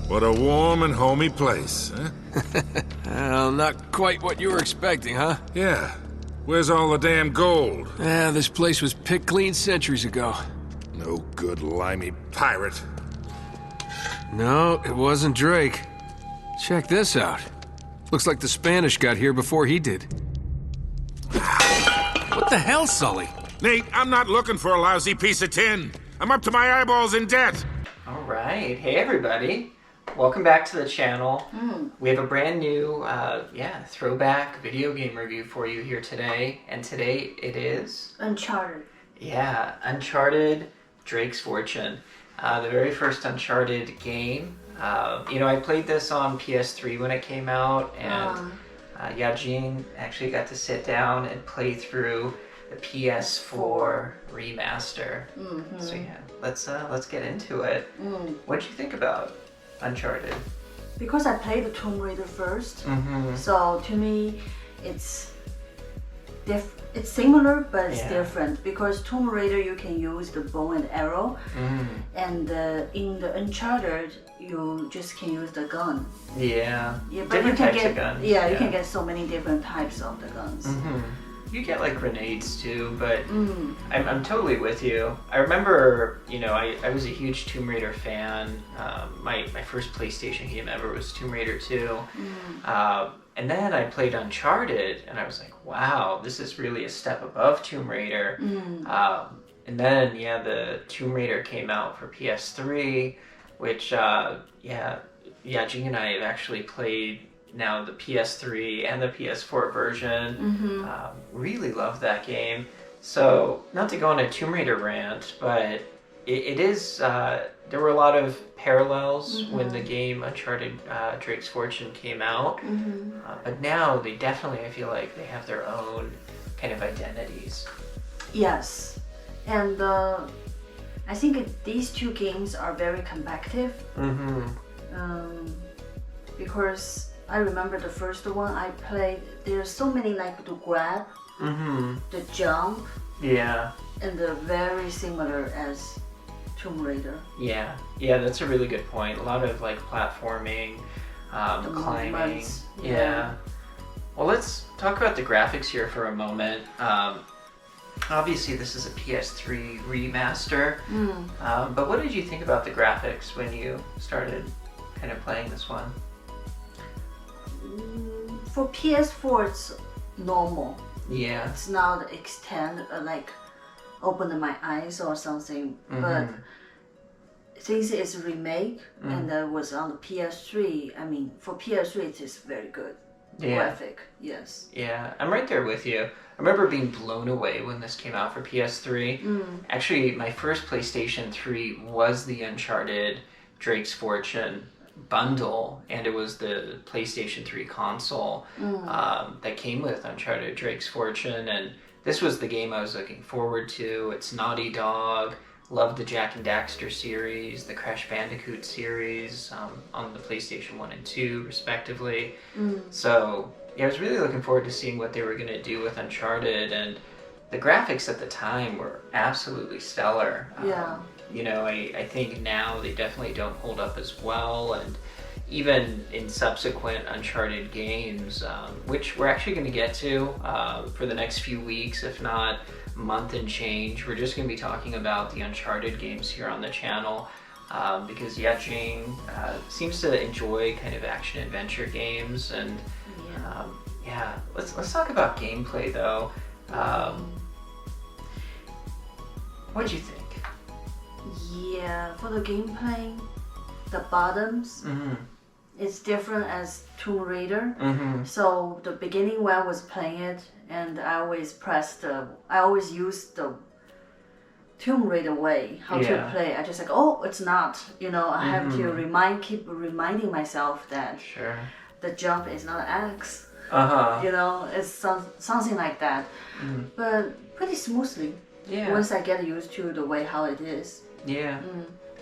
What a warm and homey place, huh? Well, not quite what you were expecting, huh? Yeah. Where's all the damn gold? Yeah, this place was picked clean centuries ago. No good limey pirate. No, it wasn't Drake. Check this out. Looks like the Spanish got here before he did. What the hell, Sully? Nate, I'm not looking for a lousy piece of tin. I'm up to my eyeballs in debt. All right. Hey, everybody. Welcome back to the channel. We have a brand new, throwback video game review for you here today. And today it is... Uncharted. Yeah, Uncharted, Drake's Fortune. The very first Uncharted game. I played this on PS3 when it came out, and Yajing actually got to sit down and play through the PS4 remaster. So yeah, let's get into it. What'd you think about Uncharted? Because I played the Tomb Raider first, so to me, it's similar, but it's different. Because Tomb Raider, you can use the bow and arrow, and in the Uncharted, you just can use the gun. Yeah, but different you can types get of guns. you can get so many different types of the guns. You get like grenades too, but I'm totally with you. I remember, I was a huge Tomb Raider fan. My first PlayStation game ever was Tomb Raider 2. And then I played Uncharted, and I was like, wow, this is really a step above Tomb Raider. And then, the Tomb Raider came out for PS3, which, Yajing and I have actually played now the PS3 and the PS4 version. Really love that game. So, not to go on a Tomb Raider rant, but it is, there were a lot of parallels when the game Uncharted Drake's Fortune came out. But now they definitely, I feel like they have their own kind of identities. Yes, and I think these two games are very competitive. Because I remember the first one I played, there's so many like to grab, the jump, and they're very similar as Tomb Raider. Yeah, that's a really good point. A lot of like platforming, climbing. Movements. Yeah. Well, let's talk about the graphics here for a moment. Obviously, this is a PS3 remaster, but what did you think about the graphics when you started kind of playing this one? For PS4, it's normal. Yeah. It's not extend like open my eyes or something, but since it's a remake and that was on the PS3, I mean, for PS3 it is very good. Graphic, yes. Yeah, I'm right there with you. I remember being blown away when this came out for PS3. Actually, my first PlayStation 3 was the Uncharted Drake's Fortune bundle, and it was the PlayStation 3 console that came with Uncharted Drake's Fortune, and this was the game I was looking forward to. It's Naughty Dog. Loved the Jak and Daxter series, the Crash Bandicoot series on the PlayStation 1 and 2 respectively. So I was really looking forward to seeing what they were going to do with Uncharted, and the graphics at the time were absolutely stellar. I think now they definitely don't hold up as well, and even in subsequent Uncharted games, which we're actually going to get to for the next few weeks, if not month and change. We're just going to be talking about the Uncharted games here on the channel because Yajing seems to enjoy kind of action-adventure games, and let's talk about gameplay though. What'd you think? Yeah, for the gameplay, the bottoms, it's different as Tomb Raider. So the beginning when I was playing it, and I always use the Tomb Raider way how to play. I just like, oh, it's not. I have to keep reminding myself that the jump is not X. It's something like that. But pretty smoothly. Once I get used to the way how it is.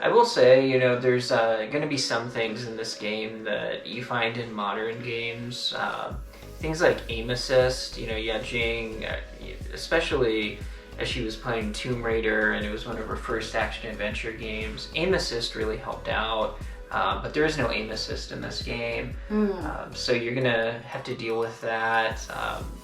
I will say, there's going to be some things in this game that you find in modern games. Things like aim assist, Yajing, especially as she was playing Tomb Raider and it was one of her first action-adventure games, aim assist really helped out. But there is no aim assist in this game, so you're gonna have to deal with that.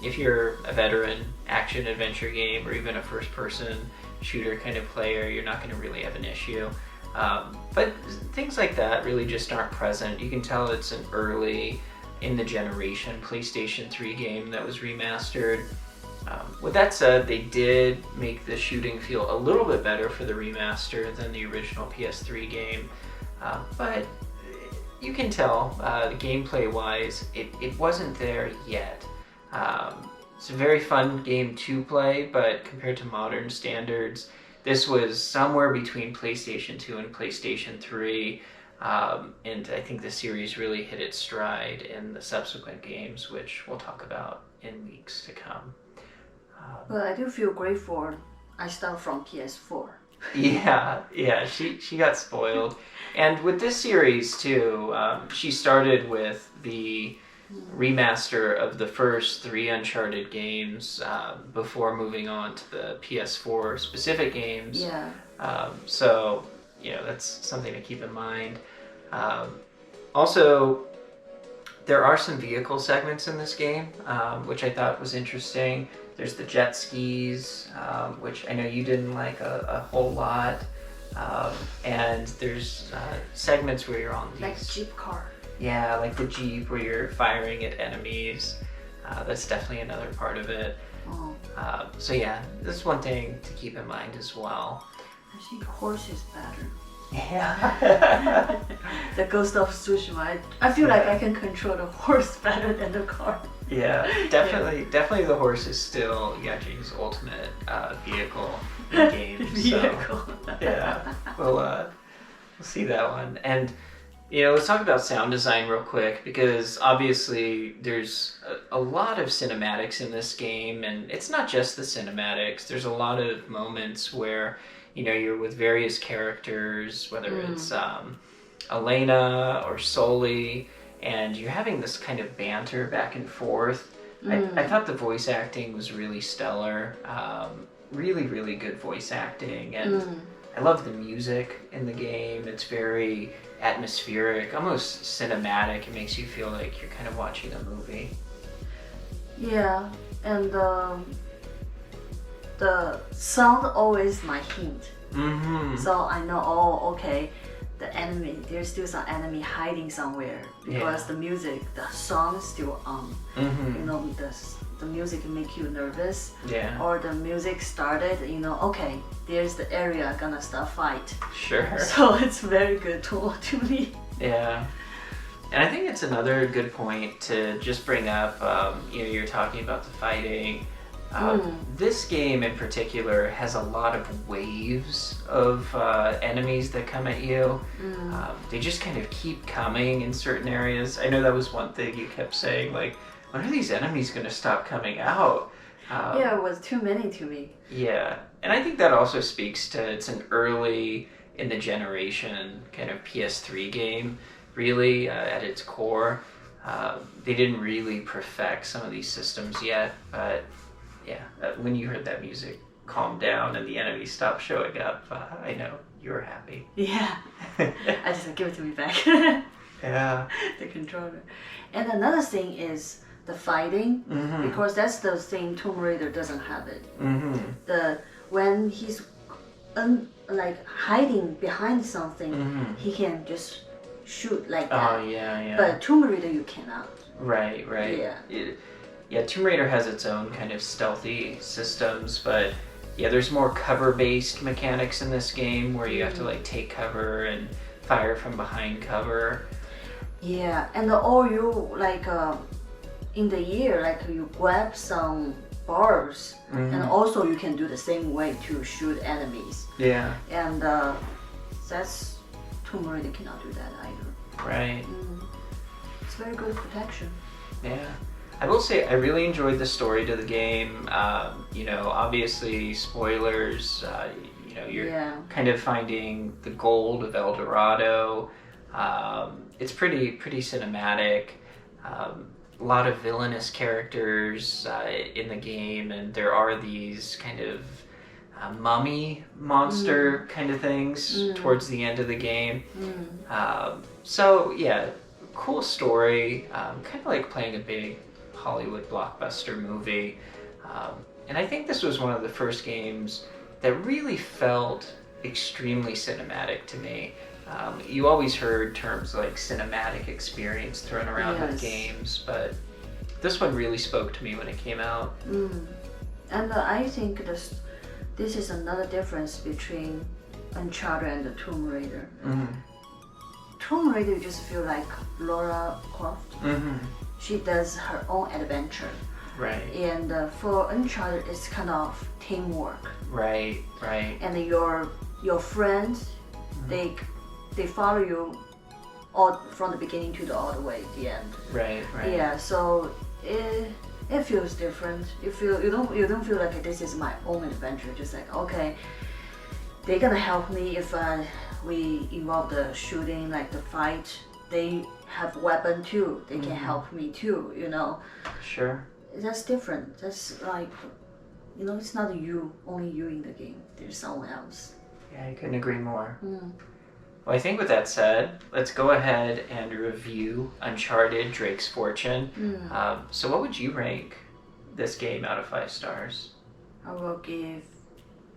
If you're a veteran action-adventure game or even a first-person shooter kind of player, you're not gonna really have an issue. But things like that really just aren't present. You can tell it's an early in the generation PlayStation 3 game that was remastered. With that said, they did make the shooting feel a little bit better for the remaster than the original PS3 game. But you can tell, gameplay-wise, it wasn't there yet. It's a very fun game to play, but compared to modern standards, this was somewhere between PlayStation 2 and PlayStation 3. And I think the series really hit its stride in the subsequent games, which we'll talk about in weeks to come. But I do feel grateful I start from PS4. Yeah, she got spoiled. And with this series too, she started with the remaster of the first 3 Uncharted games before moving on to the PS4 specific games. Yeah. So, that's something to keep in mind. Also, there are some vehicle segments in this game, which I thought was interesting. There's the jet skis, which I know you didn't like a whole lot. And there's segments where you're on these... Like Jeep car. Yeah, like the Jeep where you're firing at enemies. That's definitely another part of it. Oh. So yeah, this is one thing to keep in mind as well. I think horse is better. Yeah. The Ghost of Tsushima. I feel like I can control the horse better than the car. Yeah, definitely the horse is still Yajing's ultimate vehicle in games. Vehicle. So, yeah, we'll see that one. And, let's talk about sound design real quick, because obviously there's a lot of cinematics in this game, and it's not just the cinematics. There's a lot of moments where, you're with various characters, whether it's Elena or Sully, and you're having this kind of banter back and forth. I thought the voice acting was really stellar. Really, really good voice acting. And I love the music in the game. It's very atmospheric, almost cinematic. It makes you feel like you're kind of watching a movie. Yeah, and the sound always my hint. Mm-hmm. So I know, okay, the enemy, there's still some enemy hiding somewhere, because the music, the song is still on. The music make you nervous. Yeah. Or the music started, okay, there's the area gonna start fight. Sure. So it's very good to me. Yeah. And I think it's another good point to just bring up, you're talking about the fighting. This game in particular has a lot of waves of enemies that come at you. They just kind of keep coming in certain areas. I know that was one thing you kept saying, like, when are these enemies going to stop coming out? Yeah, it was too many to me. Yeah, and I think that also speaks to it's an early in the generation kind of PS3 game, really, at its core. They didn't really perfect some of these systems yet, but yeah, when you heard that music calm down and the enemies stopped showing up, I know you were happy. Yeah, I just give it to me back. Yeah. The controller. And another thing is the fighting, because that's the thing Tomb Raider doesn't have it. When he's hiding behind something, he can just shoot like that. Oh yeah. But Tomb Raider you cannot. Right. Yeah, Tomb Raider has its own kind of stealthy systems, but yeah, there's more cover-based mechanics in this game where you have to take cover and fire from behind cover. Yeah, and you in the air, you grab some bars, and also you can do the same way to shoot enemies. Yeah. And that's Tomb Raider cannot do that either. Right. It's very good protection. Yeah. I will say I really enjoyed the story to the game. Obviously spoilers. You're kind of finding the gold of El Dorado. It's pretty cinematic. A lot of villainous characters in the game, and there are these kind of mummy monster kind of things towards the end of the game. So yeah, cool story. Kind of like playing a big Hollywood blockbuster movie. And I think this was one of the first games that really felt extremely cinematic to me. You always heard terms like cinematic experience thrown around with games, but this one really spoke to me when it came out. And I think this is another difference between Uncharted and the Tomb Raider. Tomb Raider, you just feel like Lara Croft. She does her own adventure. Right. And for Uncharted, it's kind of teamwork. Right. And your friends, they follow you all from the beginning to all the way at the end. Right. Yeah. So it feels different. You don't feel like this is my own adventure. Just like, okay, they're gonna help me if we involve the shooting, like the fight. They have weapon too. They can help me too. Sure. That's different. That's like, it's not only you in the game. There's someone else. Yeah, I couldn't agree more. Well, I think with that said, let's go ahead and review Uncharted: Drake's Fortune. So what would you rank this game out of 5 stars? I will give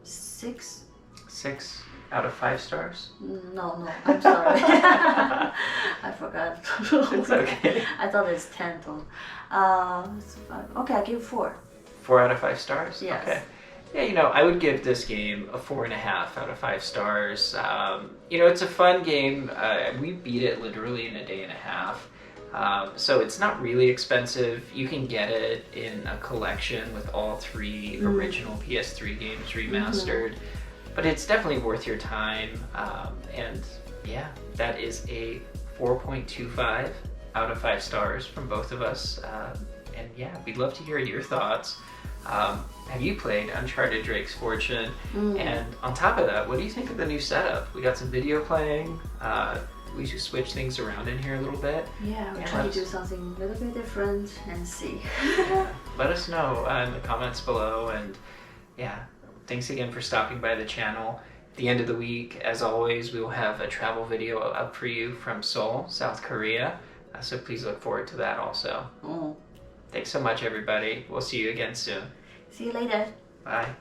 6. 6 out of 5 stars? No, I'm sorry. I forgot. It's okay. I thought it's 10 though. It's 5. Okay, I give 4. 4 out of 5 stars? Yes. Okay. Yeah, I would give this game a 4.5 out of 5 stars. It's a fun game. We beat it literally in a day and a half. So it's not really expensive. You can get it in a collection with all 3 original PS3 games remastered. But it's definitely worth your time. And yeah, that is a 4.25 out of 5 stars from both of us. And yeah, we'd love to hear your thoughts. Have you played Uncharted: Drake's Fortune? And on top of that, what do you think of the new setup? We got some video playing. We should switch things around in here a little bit. Yeah, we'll try to do something a little bit different and see. Let us know in the comments below. And yeah, thanks again for stopping by the channel. At the end of the week, as always, we will have a travel video up for you from Seoul, South Korea. So please look forward to that also. Thanks so much, everybody. We'll see you again soon. See you later. Bye.